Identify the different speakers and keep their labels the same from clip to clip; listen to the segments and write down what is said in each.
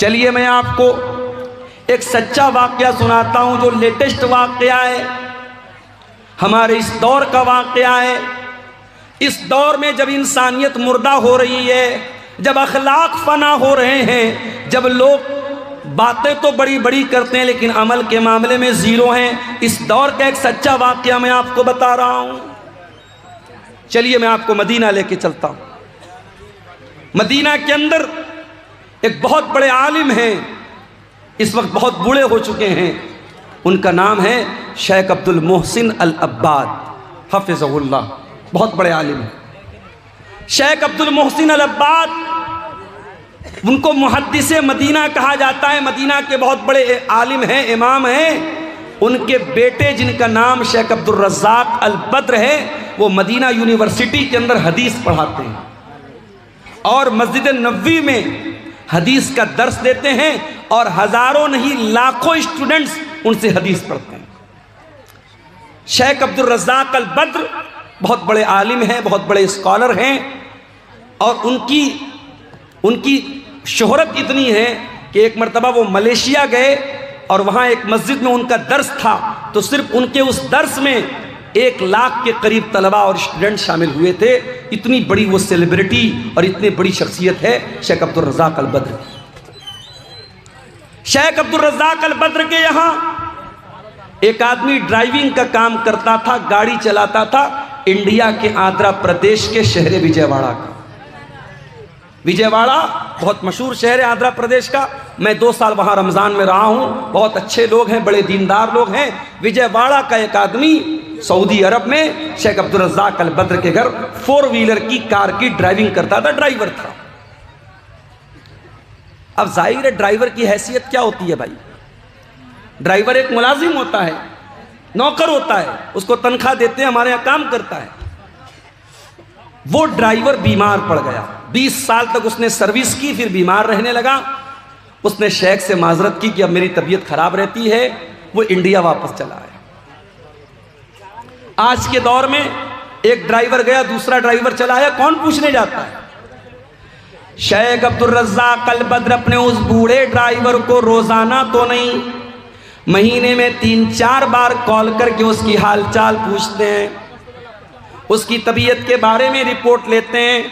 Speaker 1: چلیے میں آپ کو ایک سچا واقعہ سناتا ہوں جو لیٹسٹ واقعہ ہے، ہمارے اس دور کا واقعہ ہے۔ اس دور میں جب انسانیت مردہ ہو رہی ہے، جب اخلاق فنا ہو رہے ہیں، جب لوگ باتیں تو بڑی بڑی کرتے ہیں لیکن عمل کے معاملے میں زیرو ہیں، اس دور کا ایک سچا واقعہ میں آپ کو بتا رہا ہوں۔ چلیے میں آپ کو مدینہ لے کے چلتا ہوں۔ مدینہ کے اندر ایک بہت بڑے عالم ہیں، اس وقت بہت بوڑھے ہو چکے ہیں، ان کا نام ہے شیخ عبد المحسن العباد حفظہ اللہ، بہت بڑے عالم ہیں شیخ عبد المحسن العباد۔ ان کو محدث مدینہ کہا جاتا ہے، مدینہ کے بہت بڑے عالم ہیں، امام ہیں۔ ان کے بیٹے جن کا نام شیخ عبد الرزاق البدر ہے، وہ مدینہ یونیورسٹی کے اندر حدیث پڑھاتے ہیں اور مسجد نبوی میں حدیث کا درس دیتے ہیں، اور ہزاروں نہیں لاکھوں اسٹوڈنٹس ان سے حدیث پڑھتے ہیں۔ شیخ عبد الرزاق البدر بہت بڑے عالم ہیں، بہت بڑے اسکالر ہیں، اور ان کی شہرت اتنی ہے کہ ایک مرتبہ وہ ملیشیا گئے اور وہاں ایک مسجد میں ان کا درس تھا، تو صرف ان کے اس درس میں 1,00,000 کے قریب طلباء اور اسٹوڈنٹ شامل ہوئے تھے۔ اتنی بڑی وہ سیلیبریٹی اور اتنی بڑی شخصیت ہے شیخ عبد الرزاق البدر۔ شیخ عبد الرزاق البدر کے یہاں ایک آدمی ڈرائیونگ کا کام کرتا تھا، گاڑی چلاتا تھا، انڈیا کے آندھرا پردیش کے شہر وجے واڑہ کا۔ وجے واڑہ بہت مشہور شہر ہے آندھرا پردیش کا، میں 2 سال وہاں رمضان میں رہا ہوں، بہت اچھے لوگ ہیں، بڑے دیندار لوگ ہیں۔ وجے واڑہ کا ایک آدمی سعودی عرب میں شیخ عبد الرزاق البدر کے گھر 4 ویلر کی کار کی ڈرائیونگ کرتا تھا، ڈرائیور تھا۔ اب ظاہر ہے ڈرائیور کی حیثیت کیا ہوتی ہے بھائی؟ ڈرائیور ایک ملازم ہوتا ہے، نوکر ہوتا ہے، اس کو تنخواہ دیتے ہیں، ہمارے یہاں کام کرتا ہے۔ وہ ڈرائیور بیمار پڑ گیا، 20 سال تک اس نے سروس کی، پھر بیمار رہنے لگا۔ اس نے شیخ سے معذرت کی کہ اب میری طبیعت خراب رہتی ہے، وہ انڈیا واپس چلا ہے۔ آج کے دور میں ایک ڈرائیور گیا، دوسرا ڈرائیور چلا ہے، کون پوچھنے جاتا ہے؟ شیخ عبد الرزاق البدر اپنے اس بوڑھے ڈرائیور کو روزانہ تو نہیں، مہینے میں 3-4 بار کال کر کے اس کی حال چال پوچھتے ہیں، اس کی طبیعت کے بارے میں رپورٹ لیتے ہیں۔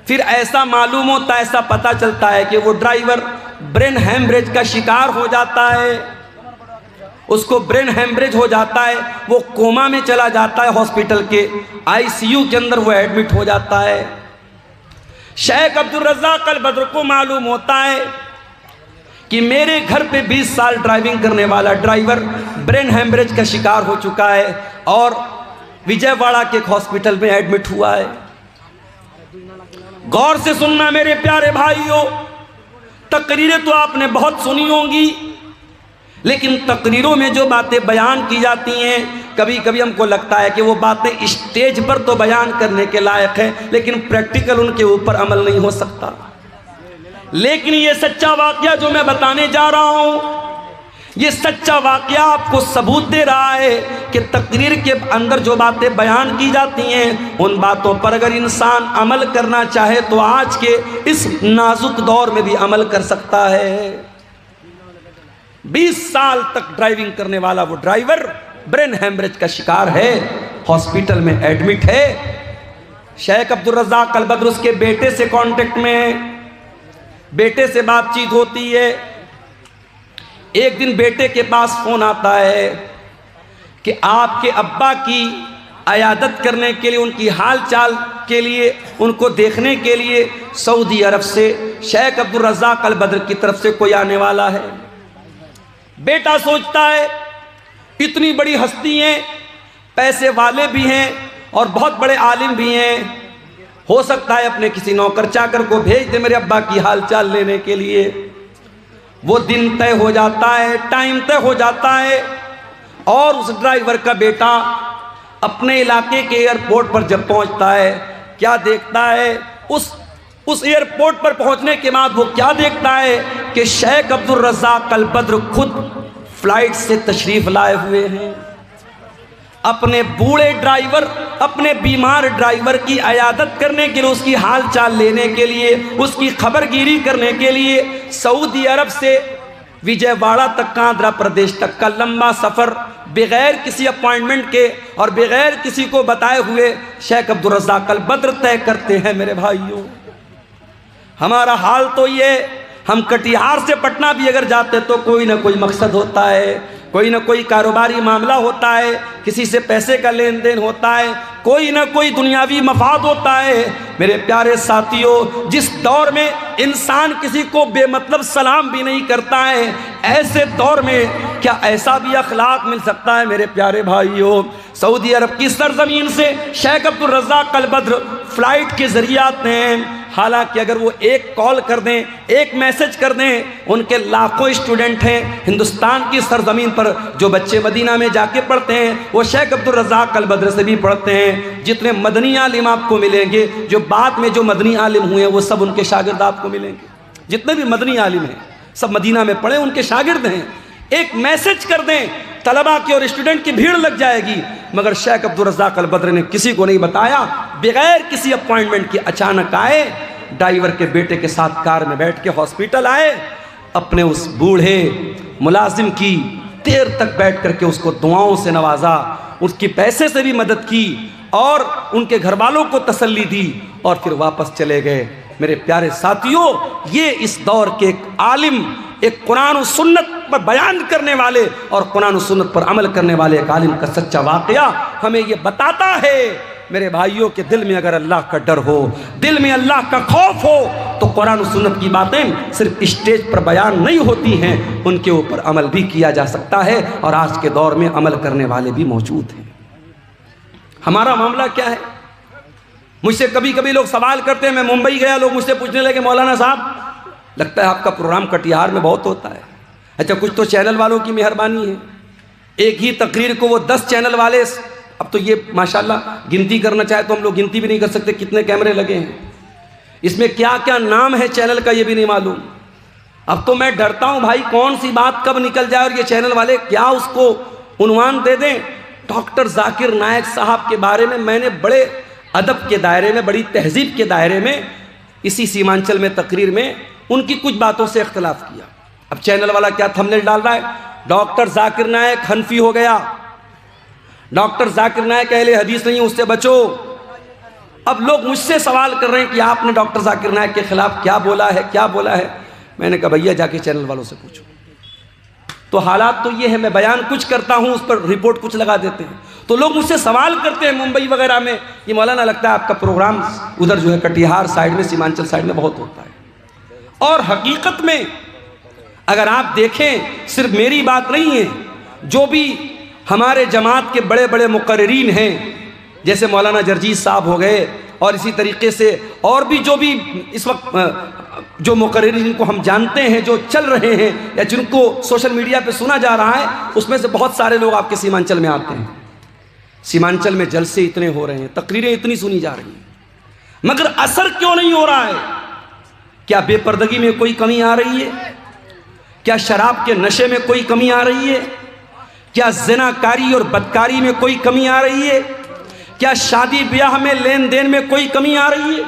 Speaker 1: پھر ایسا معلوم ہوتا ہے، ایسا پتہ چلتا ہے کہ وہ ڈرائیور برین ہیمریج کا شکار ہو جاتا ہے، اس کو برین ہیمریج ہو جاتا ہے، وہ کوما میں چلا جاتا ہے، ہاسپٹل کے ICU کے اندر وہ ایڈمٹ ہو جاتا ہے۔ شیخ عبد الرزاق البدر کو معلوم ہوتا ہے کہ میرے گھر پہ 20 سال ڈرائیونگ کرنے والا ڈرائیور برین ہیمریج کا شکار ہو چکا ہے اور وجے واڑہ کے ایک ہاسپٹل میں ایڈمٹ ہوا ہے۔ غور سے سننا میرے پیارے بھائیوں، تقریریں تو آپ نے بہت سنی ہوں گی، لیکن تقریروں میں جو باتیں بیان کی جاتی ہیں، کبھی کبھی ہم کو لگتا ہے کہ وہ باتیں اسٹیج پر تو بیان کرنے کے لائق ہیں، لیکن پریکٹیکل ان کے اوپر عمل نہیں ہو سکتا۔ لیکن یہ سچا واقعہ جو میں بتانے جا رہا ہوں، یہ سچا واقعہ آپ کو ثبوت دے رہا ہے کہ تقریر کے اندر جو باتیں بیان کی جاتی ہیں، ان باتوں پر اگر انسان عمل کرنا چاہے تو آج کے اس نازک دور میں بھی عمل کر سکتا ہے۔ 20 سال تک ڈرائیونگ کرنے والا وہ ڈرائیور برین ہیمریج کا شکار ہے، ہاسپٹل میں ایڈمٹ ہے۔ شیخ عبد الرزاق البدر اس کے بیٹے سے کانٹیکٹ میں ہے، بیٹے سے بات چیت ہوتی ہے۔ ایک دن بیٹے کے پاس فون آتا ہے کہ آپ کے ابا کی عیادت کرنے کے لیے، ان کی حال چال کے لیے، ان کو دیکھنے کے لیے سعودی عرب سے شیخ عبد الرزاق البدر کی طرف سے کوئی آنے والا ہے۔ بیٹا سوچتا ہے اتنی بڑی ہستی ہیں، پیسے والے بھی ہیں اور بہت بڑے عالم بھی ہیں، ہو سکتا ہے اپنے کسی نوکر چاکر کو بھیج دے میرے ابا کی حال چال لینے کے لیے۔ وہ دن طے ہو جاتا ہے، ٹائم طے ہو جاتا ہے، اور اس ڈرائیور کا بیٹا اپنے علاقے کے ایئرپورٹ پر جب پہنچتا ہے، کیا دیکھتا ہے؟ اس ایئرپورٹ پر پہنچنے کے بعد وہ کیا دیکھتا ہے کہ شیخ عبد الرزاق البدر خود فلائٹ سے تشریف لائے ہوئے ہیں۔ اپنے بوڑھے ڈرائیور، اپنے بیمار ڈرائیور کی عیادت کرنے کے لیے، اس کی حال چال لینے کے لیے، اس کی خبر گیری کرنے کے لیے سعودی عرب سے وجے واڑہ تک کا، آندھرا پردیش تک کا لمبا سفر بغیر کسی اپوائنٹمنٹ کے اور بغیر کسی کو بتائے ہوئے شیخ عبدالرزاق البدر طے کرتے ہیں۔ میرے بھائیوں، ہمارا حال تو یہ، ہم کٹیہار سے پٹنہ بھی اگر جاتے تو کوئی نہ کوئی مقصد ہوتا ہے، کوئی نہ کوئی کاروباری معاملہ ہوتا ہے، کسی سے پیسے کا لین دین ہوتا ہے، کوئی نہ کوئی دنیاوی مفاد ہوتا ہے۔ میرے پیارے ساتھیوں، جس دور میں انسان کسی کو بے مطلب سلام بھی نہیں کرتا ہے، ایسے دور میں کیا ایسا بھی اخلاق مل سکتا ہے؟ میرے پیارے بھائیوں، سعودی عرب کی سرزمین سے شیخ عبدالرزاق البدر فلائٹ کے ذریعے آتے ہیں۔ حالانکہ اگر وہ ایک کال کر دیں، ایک میسج کر دیں، ان کے لاکھوں اسٹوڈنٹ ہیں ہندوستان کی سرزمین پر، جو بچے مدینہ میں جا کے پڑھتے ہیں وہ شیخ عبدالرزاق البدر سے بھی پڑھتے ہیں۔ جتنے مدنی عالم آپ کو ملیں گے، جو بعد میں جو مدنی عالم ہوئے ہیں، وہ سب ان کے شاگرد آپ کو ملیں گے۔ جتنے بھی مدنی عالم ہیں سب مدینہ میں پڑھے، ان کے شاگرد ہیں۔ ایک میسج کر دیں، طلباء کی اور اسٹوڈنٹ کی بھیڑ لگ جائے گی۔ مگر شیخ عبدالرزاق البدر نے کسی کو نہیں بتایا، بغیر کسی اپوائنٹمنٹ کے اچانک آئے، ڈرائیور کے بیٹے کے ساتھ کار میں بیٹھ کے ہاسپٹل آئے، اپنے اس بوڑھے ملازم کی دیر تک بیٹھ کر کے اس کو دعاؤں سے نوازا، اس کی پیسے سے بھی مدد کی اور ان کے گھر والوں کو تسلی دی، اور پھر واپس چلے گئے۔ میرے پیارے ساتھیوں، یہ اس دور کے ایک عالم، ایک قرآن و سنت پر بیان کرنے والے اور قرآن و سنت پر عمل کرنے والے ایک عالم کا سچا واقعہ ہمیں یہ بتاتا ہے میرے بھائیوں کہ دل میں اگر اللہ کا ڈر ہو، دل میں اللہ کا خوف ہو، تو قرآن و سنت کی باتیں صرف اسٹیج پر بیان نہیں ہوتی ہیں، ان کے اوپر عمل بھی کیا جا سکتا ہے، اور آج کے دور میں عمل کرنے والے بھی موجود ہیں۔ ہمارا معاملہ کیا ہے؟ مجھ سے کبھی کبھی لوگ سوال کرتے ہیں، میں ممبئی گیا، لوگ مجھ سے پوچھنے لگے مولانا صاحب لگتا ہے آپ کا پروگرام کٹیہار میں بہت ہوتا ہے۔ اچھا، کچھ تو چینل والوں کی مہربانی ہے، ایک ہی تقریر کو وہ 10 چینل والے، اب تو یہ ماشاءاللہ گنتی کرنا چاہے تو ہم لوگ گنتی بھی نہیں کر سکتے کتنے کیمرے لگے ہیں، اس میں کیا کیا نام ہے چینل کا یہ بھی نہیں معلوم۔ اب تو میں ڈرتا ہوں بھائی کون سی بات کب نکل جائے اور یہ چینل والے کیا اس کو عنوان دے دیں۔ ڈاکٹر ذاکر نائک صاحب کے بارے میں نے بڑے ادب کے دائرے میں، بڑی تہذیب کے دائرے میں، اسی سیمانچل میں تقریر میں ان کی کچھ باتوں سے اختلاف کیا۔ اب چینل والا کیا تھمبنیل ڈال رہا ہے، ڈاکٹر ذاکر نائک حنفی ہو گیا، ڈاکٹر ذاکر نائک اہل حدیث نہیں، اس سے بچو۔ اب لوگ مجھ سے سوال کر رہے ہیں کہ آپ نے ڈاکٹر ذاکر نائک کے خلاف کیا بولا ہے، کیا بولا ہے۔ میں نے کہا بھیا جا کے چینل والوں سے پوچھو۔ تو حالات تو یہ ہے، میں بیان کچھ کرتا ہوں، اس پر رپورٹ کچھ لگا دیتے ہیں۔ تو لوگ مجھ سے سوال کرتے ہیں ممبئی وغیرہ میں کہ مولانا لگتا ہے آپ کا پروگرام ادھر جو ہے کٹیہار سائیڈ میں، سیمانچل سائیڈ میں بہت ہوتا ہے۔ اور حقیقت میں اگر آپ دیکھیں، صرف میری بات نہیں ہے، جو بھی ہمارے جماعت کے بڑے بڑے مقررین ہیں، جیسے مولانا جرجیز صاحب ہو گئے، اور اسی طریقے سے اور بھی جو بھی اس وقت جو مقررین جن کو ہم جانتے ہیں، جو چل رہے ہیں یا جن کو سوشل میڈیا پہ سنا جا رہا ہے، اس میں سے بہت سارے لوگ آپ کے سیمانچل میں آتے ہیں۔ سیمانچل میں جلسے اتنے ہو رہے ہیں، تقریریں اتنی سنی جا رہی ہیں، مگر اثر کیوں نہیں ہو رہا ہے؟ کیا بے پردگی میں کوئی کمی آ رہی ہے؟ کیا شراب کے نشے میں کوئی کمی آ رہی ہے؟ کیا زنا کاری اور بدکاری میں کوئی کمی آ رہی ہے؟ کیا شادی بیاہ میں لین دین میں کوئی کمی آ رہی ہے؟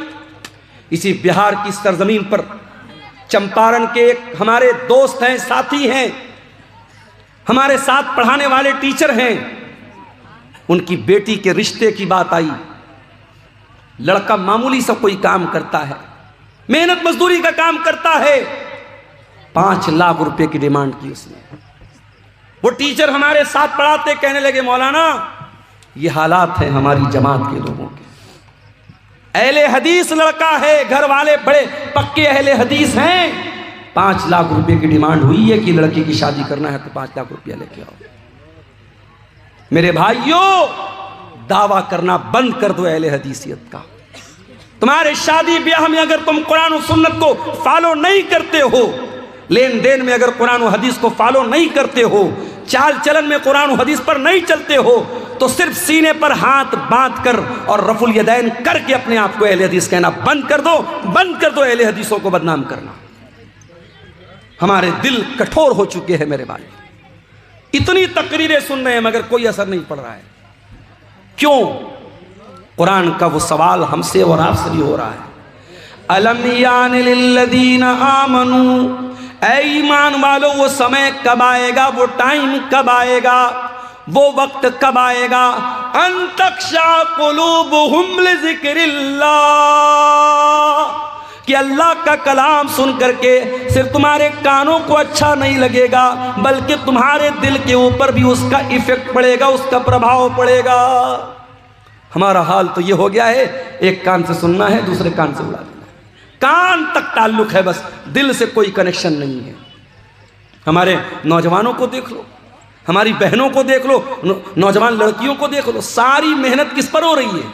Speaker 1: اسی بہار کی سرزمین پر چمپارن کے ایک ہمارے دوست ہیں، ساتھی ہیں، ہمارے ساتھ پڑھانے والے ٹیچر ہیں، ان کی بیٹی کے رشتے کی بات آئی۔ لڑکا معمولی سا کوئی کام کرتا ہے، محنت مزدوری کا کام کرتا ہے، 5 لاکھ روپے کی ڈیمانڈ کی اس نے۔ وہ ٹیچر ہمارے ساتھ پڑھاتے، کہنے لگے مولانا یہ حالات ہیں ہماری جماعت کے لوگوں کے، اہل حدیث لڑکا ہے، گھر والے بڑے پکے اہل حدیث ہیں، 5 لاکھ روپے کی ڈیمانڈ ہوئی ہے کہ لڑکی کی شادی کرنا ہے تو 5 لاکھ روپیہ لے کے آؤ۔ میرے بھائیوں، دعویٰ کرنا بند کر دو اہل حدیثیت کا۔ تمہارے شادی بیاہ میں اگر تم قرآن و سنت کو فالو نہیں کرتے ہو، لین دین میں اگر قرآن و حدیث کو فالو نہیں کرتے ہو، چال چلن میں قرآن و حدیث پر نہیں چلتے ہو، تو صرف سینے پر ہاتھ باندھ کر اور رفع الیدین کر کے اپنے آپ کو اہل حدیث کہنا بند کر دو، بند کر دو اہل حدیثوں کو بدنام کرنا۔ ہمارے دل کٹھور ہو چکے ہیں میرے بھائی، اتنی تقریریں سن رہے ہیں مگر کوئی اثر نہیں پڑ رہا ہے۔ کیوں؟ قرآن کا وہ سوال ہم سے اور آپ سے بھی ہو رہا ہے۔ الم یان للذین آمنوا، اے ایمان والو وہ سمے کب آئے گا، وہ ٹائم کب آئے گا، وہ وقت کب آئے گا، ان تخشع قلوبہم لذکر اللہ، کہ اللہ کا کلام سن کر کے صرف تمہارے کانوں کو اچھا نہیں لگے گا، بلکہ تمہارے دل کے اوپر بھی اس کا ایفیکٹ پڑے گا، اس کا پربھاؤ پڑے گا۔ ہمارا حال تو یہ ہو گیا ہے، ایک کان سے سننا ہے، دوسرے کان سے اڑا دینا ہے، کان تک تعلق ہے، بس دل سے کوئی کنیکشن نہیں ہے۔ ہمارے نوجوانوں کو دیکھ لو، ہماری بہنوں کو دیکھ لو، نوجوان لڑکیوں کو دیکھ لو، ساری محنت کس پر ہو رہی ہے؟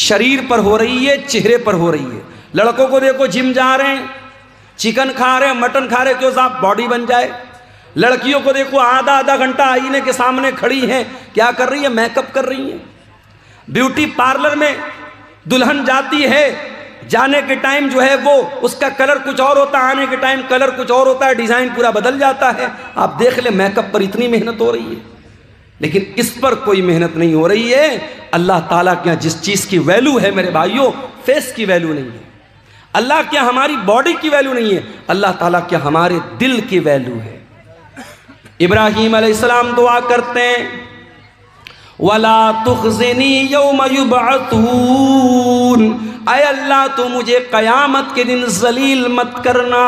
Speaker 1: شریر پر ہو رہی ہے، چہرے پر ہو رہی ہے۔ لڑکوں کو دیکھو جم جا رہے ہیں، چکن کھا رہے ہیں، مٹن کھا رہے ہیں، کیوں صاحب باڈی بن جائے۔ لڑکیوں کو دیکھو آدھا گھنٹہ آئینے کے سامنے کھڑی ہیں، کیا کر رہی ہے؟ میک اپ کر رہی ہیں۔ بیوٹی پارلر میں دلہن جاتی ہے، جانے کے ٹائم جو ہے وہ اس کا کلر کچھ اور ہوتا ہے، آنے کے ٹائم کلر کچھ اور ہوتا ہے، ڈیزائن پورا بدل جاتا ہے۔ آپ دیکھ لیں میک اپ پر اتنی محنت ہو رہی ہے، لیکن اس پر کوئی محنت نہیں ہو رہی ہے۔ اللہ تعالیٰ کے یہاں جس چیز کی ویلیو ہے میرے بھائیوں، فیس کی ویلیو نہیں ہے، اللہ کے یہاں ہماری باڈی کی ویلیو نہیں ہے، اللہ تعالیٰ کے یہاں ہمارے دل کی ویلیو ہے۔ ابراہیم علیہ السلام دعا کرتے ہیں، وَلَا تُخْزِنِي يَوْمَ يُبْعَثُونَ، اے اللہ تو مجھے قیامت کے دن ذلیل مت کرنا،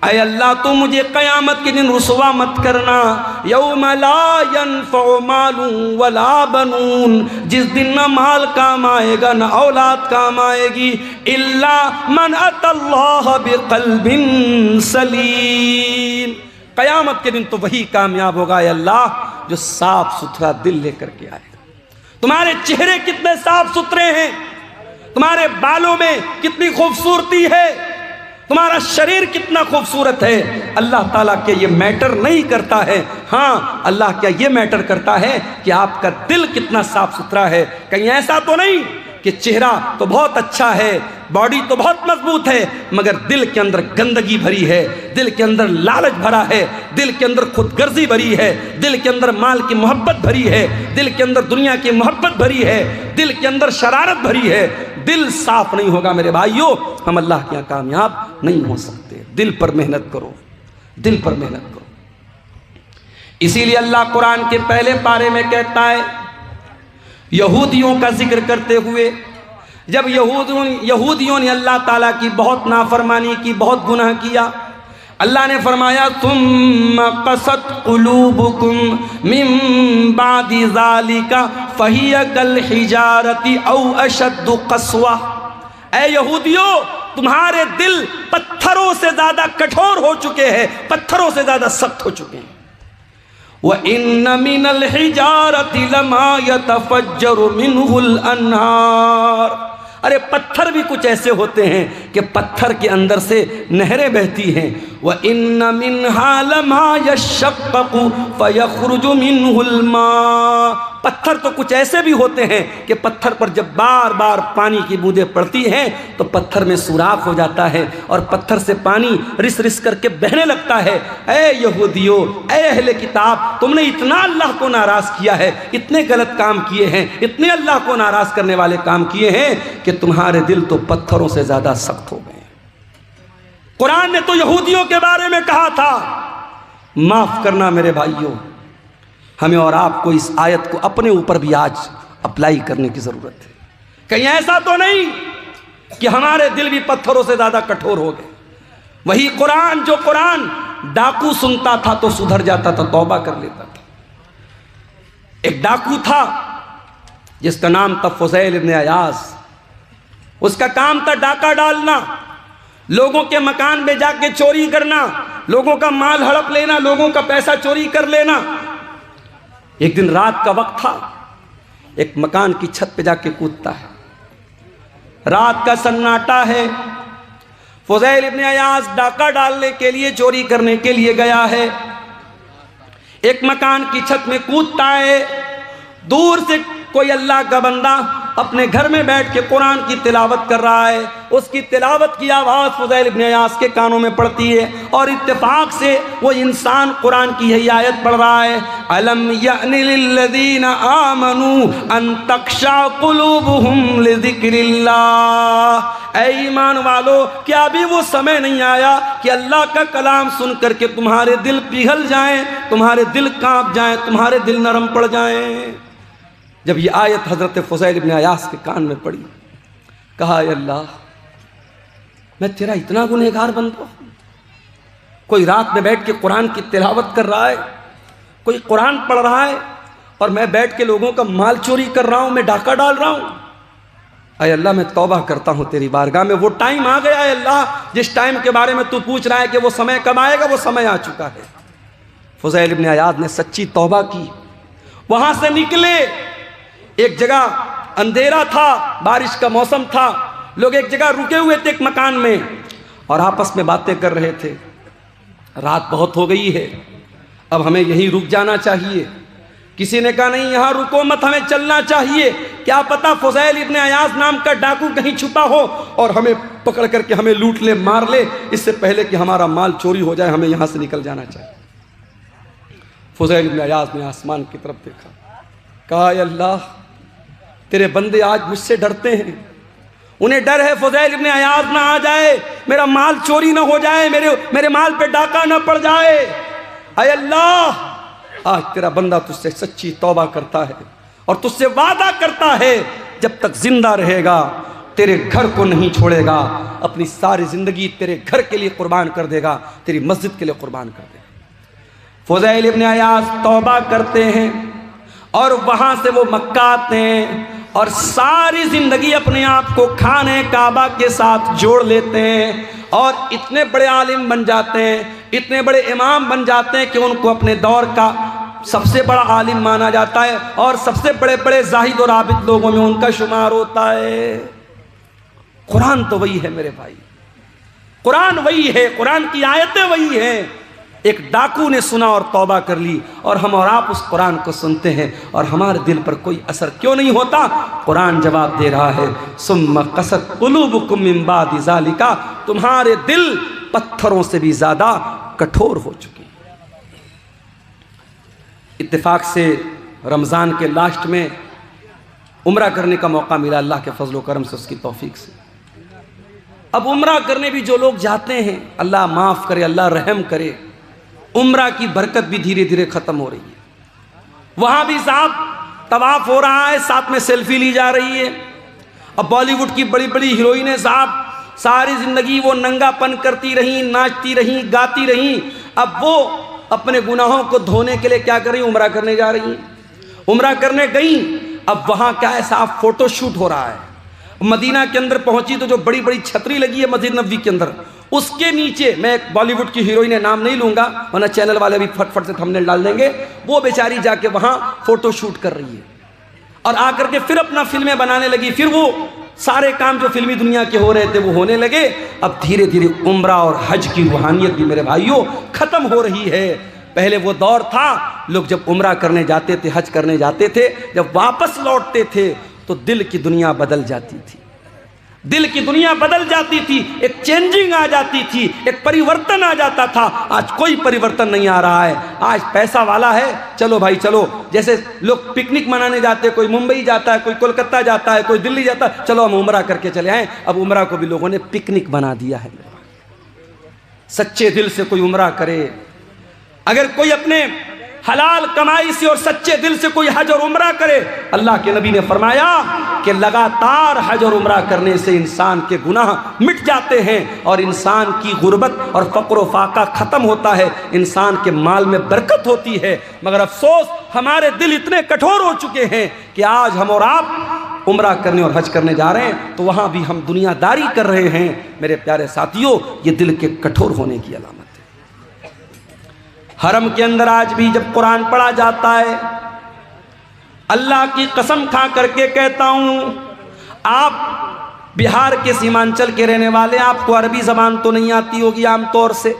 Speaker 1: اے اللہ تو مجھے قیامت کے دن رسوا مت کرنا۔ یوم لا ينفع مال ولا بنون، جس دن نہ مال کام آئے گا نہ اولاد کام آئے گی، الا من اتى اللہ بقلب سلیم، قیامت کے دن تو وہی کامیاب ہوگا اے اللہ جو صاف ستھرا دل لے کر کے آئے۔ تمہارے چہرے کتنے صاف ستھرے ہیں، تمہارے بالوں میں کتنی خوبصورتی ہے، تمہارا شریر کتنا خوبصورت ہے، اللہ تعالیٰ کے یہ میٹر نہیں کرتا ہے۔ ہاں اللہ کیا یہ میٹر کرتا ہے کہ آپ کا دل کتنا صاف ستھرا ہے۔ کہیں ایسا تو نہیں کہ چہرہ تو بہت اچھا ہے، باڈی تو بہت مضبوط ہے، مگر دل کے اندر گندگی بھری ہے، دل کے اندر لالچ بھرا ہے، دل کے اندر خود غرضی بھری ہے، دل کے اندر مال کی محبت بھری ہے، دل کے اندر دنیا کی محبت بھری ہے، دل کے اندر شرارت بھری ہے۔ دل صاف نہیں ہوگا میرے بھائیوں، ہم اللہ کے یہاں کامیاب نہیں ہو سکتے۔ دل پر محنت کرو، دل پر محنت کرو۔ اسی لیے اللہ قرآن کے پہلے پارے میں کہتا ہے، یہودیوں کا ذکر کرتے ہوئے، جب یہودیوں نے اللہ تعالیٰ کی بہت نافرمانی کی، بہت گناہ کیا، اللہ نے فرمایا ثم قست قلوبکم من بعد ذالک فہی کالحجارۃ او اشد قسوہ، اے یہودیوں تمہارے دل پتھروں سے زیادہ کٹھور ہو چکے ہیں، پتھروں سے زیادہ سخت ہو چکے ہیں۔ وَإِنَّ مِنَ الْحِجَارَةِ لَمَا يَتَفَجَّرُ مِنْهُ الْأَنْهَارُ، ارے پتھر بھی کچھ ایسے ہوتے ہیں کہ پتھر کے اندر سے نہریں بہتی ہیں۔ وَإِنَّ مِنْهَا لَمَا يَشَّقَّقُ فَيَخْرُجُ مِنْهُ الْمَاءُ، پتھر تو کچھ ایسے بھی ہوتے ہیں کہ پتھر پر جب بار بار پانی کی بوندیں پڑتی ہیں تو پتھر میں سوراخ ہو جاتا ہے اور پتھر سے پانی رس رس کر کے بہنے لگتا ہے۔ اے یہودیوں، اے اہل کتاب، تم نے اتنا اللہ کو ناراض کیا ہے، اتنے غلط کام کیے ہیں، اتنے اللہ کو ناراض کرنے والے کام کیے ہیں کہ تمہارے دل تو پتھروں سے زیادہ سخت ہو گئے۔ قرآن نے تو یہودیوں کے بارے میں کہا تھا۔ معاف کرنا میرے بھائیوں، ہمیں اور آپ کو اس آیت کو اپنے اوپر بھی آج اپلائی کرنے کی ضرورت ہے۔ کہیں ایسا تو نہیں کہ ہمارے دل بھی پتھروں سے زیادہ کٹھور ہو گئے۔ وہی قرآن جو قرآن ڈاکو سنتا تھا تو سدھر جاتا تھا، توبہ کر لیتا تھا۔ ایک ڈاکو تھا جس کا نام تھا فضیل ابن عیاض، اس کا کام تھا ڈاکہ ڈالنا، لوگوں کے مکان میں جا کے چوری کرنا، لوگوں کا مال ہڑپ لینا، لوگوں کا پیسہ چوری کر لینا۔ ایک دن رات کا وقت تھا، ایک مکان کی چھت پہ جا کے کودتا ہے، رات کا سناٹا ہے، فضیل ابن عیاض ڈاکہ ڈالنے کے لیے، چوری کرنے کے لیے گیا ہے، ایک مکان کی چھت میں کودتا ہے، دور سے کوئی اللہ کا بندہ اپنے گھر میں بیٹھ کے قرآن کی تلاوت کر رہا ہے، اس کی تلاوت کی آواز فضیل ابن عیاض کے کانوں میں پڑتی ہے، اور اتفاق سے وہ انسان قرآن کی یہی آیت پڑھ رہا ہے، أَلَمْ يَأْنِ لِلَّذِينَ آمَنُوا أَن تَخْشَعَ قُلُوبُهُمْ لِذِكْرِ اللَّهِ، اے ایمان والو کیا ابھی وہ سمے نہیں آیا کہ اللہ کا کلام سن کر کے تمہارے دل پگھل جائیں، تمہارے دل کانپ جائیں، تمہارے دل نرم پڑ جائیں۔ جب یہ آیت حضرت فضیل ابن عیاض کے کان میں پڑی، کہا اے اللہ میں تیرا اتنا گنہگار بندہ ہوں، کوئی رات میں بیٹھ کے قرآن کی تلاوت کر رہا ہے، کوئی قرآن پڑھ رہا ہے، اور میں بیٹھ کے لوگوں کا مال چوری کر رہا ہوں، میں ڈاکہ ڈال رہا ہوں۔ اے اللہ میں توبہ کرتا ہوں تیری بارگاہ میں، وہ ٹائم آ گیا ہے اللہ جس ٹائم کے بارے میں تو پوچھ رہا ہے کہ وہ سمے کب آئے گا، وہ سمے آ چکا ہے۔ فضیل ابن عیاض نے سچی توبہ کی، وہاں سے نکلے، ایک جگہ اندھیرا تھا، بارش کا موسم تھا، لوگ ایک جگہ رکے ہوئے تھے ایک مکان میں اور آپس میں باتیں کر رہے تھے، رات بہت ہو گئی ہے، اب ہمیں یہیں رک جانا چاہیے۔ کسی نے کہا نہیں یہاں رکو مت، ہمیں چلنا چاہیے، کیا پتہ فضیل ابن عیاض نام کا ڈاکو کہیں چھپا ہو اور ہمیں پکڑ کر کے ہمیں لوٹ لے، مار لے، اس سے پہلے کہ ہمارا مال چوری ہو جائے، ہمیں یہاں سے نکل جانا چاہیے۔ فضیل ابن عیاض نے آسمان کی طرف دیکھا، کہا اے اللہ تیرے بندے آج مجھ سے ڈرتے ہیں، انہیں ڈر ہے فضیل ابن عیاض نہ آ جائے، میرا مال چوری نہ ہو جائے، میرے مال پہ ڈاکہ نہ پڑ جائے۔ اے اللہ آج تیرا بندہ تجھ سے سچی توبہ کرتا ہے اور تجھ سے وعدہ کرتا ہے جب تک زندہ رہے گا تیرے گھر کو نہیں چھوڑے گا، اپنی ساری زندگی تیرے گھر کے لیے قربان کر دے گا، تیری مسجد کے لیے قربان کر دے گا۔ فضیل ابن عیاض توبہ کرتے ہیں اور وہاں سے وہ مکہ آتے ہیں اور ساری زندگی اپنے آپ کو خانہ کعبہ کے ساتھ جوڑ لیتے ہیں اور اتنے بڑے عالم بن جاتے ہیں، اتنے بڑے امام بن جاتے ہیں کہ ان کو اپنے دور کا سب سے بڑا عالم مانا جاتا ہے اور سب سے بڑے بڑے زاہد اور عابد لوگوں میں ان کا شمار ہوتا ہے۔ قرآن تو وہی ہے میرے بھائی، قرآن وہی ہے، قرآن کی آیتیں وہی ہیں۔ ایک ڈاکو نے سنا اور توبہ کر لی، اور ہم اور آپ اس قرآن کو سنتے ہیں اور ہمارے دل پر کوئی اثر کیوں نہیں ہوتا؟ قرآن جواب دے رہا ہے ثم قست قلوبکم من بعد ذالک، تمہارے دل پتھروں سے بھی زیادہ کٹھور ہو چکے۔ اتفاق سے رمضان کے لاسٹ میں عمرہ کرنے کا موقع ملا، اللہ کے فضل و کرم سے، اس کی توفیق سے۔ اب عمرہ کرنے بھی جو لوگ جاتے ہیں، اللہ معاف کرے، اللہ رحم کرے، عمرہ کی برکت بھی دھیرے دھیرے ختم ہو رہی ہے۔ وہاں بھی صاحب طواف ہو رہا ہے، ساتھ میں سیلفی لی جا رہی ہے۔ اب بالی ووڈ کی بڑی بڑی ہیروئنیں صاحب ساری زندگی وہ ننگا پن کرتی رہیں، ناچتی رہیں، گاتی رہیں، اب وہ اپنے گناہوں کو دھونے کے لیے کیا کر رہی ہیں؟ عمرہ کرنے جا رہی ہیں، عمرہ کرنے گئیں۔ اب وہاں کیا ہے صاحب، فوٹو شوٹ ہو رہا ہے۔ مدینہ کے اندر پہنچی تو جو بڑی بڑی چھتری لگی ہے مسجد نبوی کے اندر، اس کے نیچے، میں ایک بالی ووڈ کی ہیروئن نام نہیں لوں گا ورنہ چینل والے بھی فٹ فٹ سے تھمبنیل ڈال دیں گے، وہ بیچاری جا کے وہاں فوٹو شوٹ کر رہی ہے اور آ کر کے پھر اپنا فلمیں بنانے لگی، پھر وہ سارے کام جو فلمی دنیا کے ہو رہے تھے وہ ہونے لگے۔ اب دھیرے دھیرے عمرہ اور حج کی روحانیت بھی میرے بھائیوں ختم ہو رہی ہے۔ پہلے وہ دور تھا لوگ جب عمرہ کرنے جاتے تھے، حج کرنے جاتے تھے، جب واپس لوٹتے تھے تو دل کی دنیا بدل جاتی تھی، دل کی دنیا بدل جاتی تھی، ایک چینجنگ آ جاتی تھی، ایک پریورتن آ جاتا تھا۔ آج کوئی پریورتن نہیں آ رہا ہے، آج پیسہ والا ہے چلو بھائی چلو، جیسے لوگ پکنک منانے جاتے ہیں، کوئی ممبئی جاتا ہے، کوئی کولکتہ جاتا ہے، کوئی دلی جاتا ہے، چلو ہم عمرہ کر کے چلے آئیں۔ اب عمرہ کو بھی لوگوں نے پکنک بنا دیا ہے۔ سچے دل سے کوئی عمرہ کرے، اگر کوئی اپنے حلال کمائی سے اور سچے دل سے کوئی حج اور عمرہ کرے، اللہ کے نبی نے فرمایا کہ لگاتار حج اور عمرہ کرنے سے انسان کے گناہ مٹ جاتے ہیں اور انسان کی غربت اور فقر و فاقہ ختم ہوتا ہے، انسان کے مال میں برکت ہوتی ہے۔ مگر افسوس ہمارے دل اتنے کٹھور ہو چکے ہیں کہ آج ہم اور آپ عمرہ کرنے اور حج کرنے جا رہے ہیں تو وہاں بھی ہم دنیا داری کر رہے ہیں۔ میرے پیارے ساتھیوں، یہ دل کے کٹھور ہونے کی علامت ہے۔ حرم کے اندر آج بھی جب قرآن پڑھا جاتا ہے، اللہ کی قسم کھا کر کے کہتا ہوں، آپ بہار کے سیمانچل کے رہنے والے، آپ کو عربی زبان تو نہیں آتی ہوگی عام طور سے،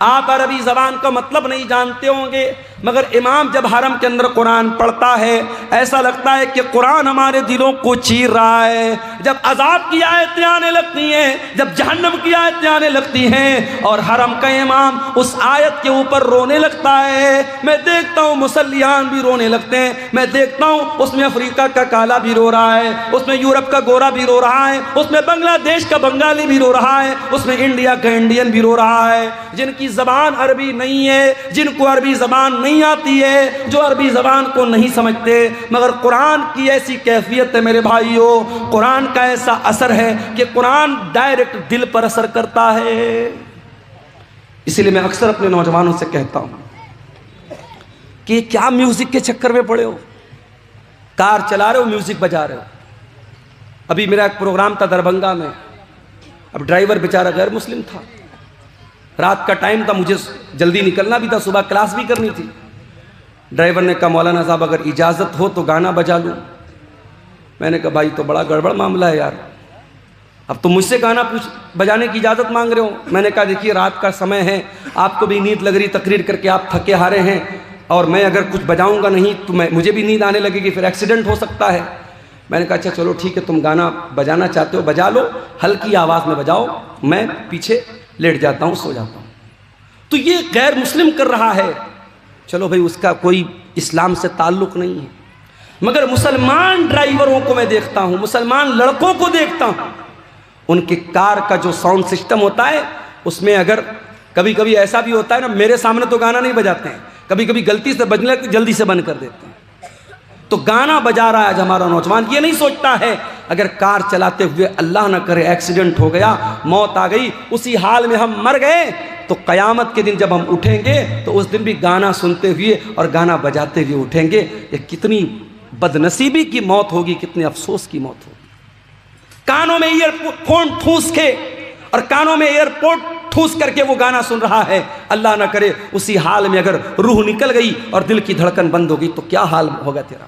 Speaker 1: آپ عربی زبان کا مطلب نہیں جانتے ہوں گے، مگر امام جب حرم کے اندر قرآن پڑھتا ہے ایسا لگتا ہے کہ قرآن ہمارے دلوں کو چیر رہا ہے. جب عذاب کی آیتیں آنے لگتی ہیں, جب جہنم کی آیتیں آنے لگتی ہیں اور حرم کا امام اس آیت کے اوپر رونے لگتا ہے, میں دیکھتا ہوں مسلیان بھی رونے لگتے ہیں, میں دیکھتا ہوں اس میں افریقہ کا کالا بھی رو رہا ہے, اس میں یورپ کا گورا بھی رو رہا ہے, اس میں بنگلہ دیش کا بنگالی بھی رو رہا ہے, اس میں انڈیا کا انڈین بھی رو رہا ہے. جن کی زبان عربی نہیں ہے, جن کو عربی زبان نہیں آتی ہے, جو عربی زبان کو نہیں سمجھتے, مگر قرآن کی ایسی کیفیت ہے میرے بھائیوں, قرآن کا ایسا اثر ہے کہ قرآن ڈائریکٹ دل پر اثر کرتا ہے. اسی لیے میں اکثر اپنے نوجوانوں سے کہتا ہوں کہ کیا میوزک کے چکر میں پڑے ہو, کار چلا رہے ہو میوزک بجا رہے ہو. ابھی میرا ایک پروگرام تھا دربھنگا میں, اب ڈرائیور بیچارہ غیر مسلم تھا, رات کا ٹائم تھا, مجھے جلدی نکلنا بھی تھا, صبح کلاس بھی کرنی تھی. ڈرائیور نے کہا مولانا صاحب اگر اجازت ہو تو گانا بجا لوں. میں نے کہا بھائی تو بڑا گڑبڑ معاملہ ہے یار, اب تو مجھ سے گانا بجانے کی اجازت مانگ رہے ہو. میں نے کہا دیکھیے رات کا سمے ہے, آپ کو بھی نیند لگ رہی, تقریر کر کے آپ تھکے ہارے ہیں, اور میں اگر کچھ بجاؤں گا نہیں تو مجھے بھی نیند آنے لگے گی, پھر ایکسیڈنٹ ہو سکتا ہے. میں نے کہا اچھا چلو ٹھیک ہے, تم گانا بجانا چاہتے ہو بجا لو, ہلکی آواز میں بجاؤ, میں پیچھے لیٹ جاتا ہوں, سو جاتا ہوں. تو یہ غیر مسلم کر رہا ہے, چلو بھائی اس کا کوئی اسلام سے تعلق نہیں ہے. مگر مسلمان ڈرائیوروں کو میں دیکھتا ہوں, مسلمان لڑکوں کو دیکھتا ہوں, ان کی کار کا جو ساؤنڈ سسٹم ہوتا ہے اس میں اگر کبھی کبھی ایسا بھی ہوتا ہے نا, میرے سامنے تو گانا نہیں بجاتے ہیں, کبھی کبھی غلطی سے بجنے لگتے جلدی سے بند کر دیتے ہیں. تو گانا بجا رہا ہے آج ہمارا نوجوان, یہ نہیں سوچتا ہے اگر کار چلاتے ہوئے اللہ نہ کرے ایکسیڈنٹ ہو گیا, موت آ گئی, اسی حال میں ہم مر گئے, تو قیامت کے دن جب ہم اٹھیں گے تو اس دن بھی گانا سنتے ہوئے اور گانا بجاتے ہوئے اٹھیں گے. یہ کتنی بد نصیبی کی موت ہوگی, کتنے افسوس کی موت ہوگی. کانوں میں ایئر فون ٹھوس کے اور کانوں میں ایئر پورٹ ٹھوس کر کے وہ گانا سن رہا ہے, اللہ نہ کرے اسی حال میں اگر روح نکل گئی اور دل کی دھڑکن بند ہوگی تو کیا حال ہوگا تیرا.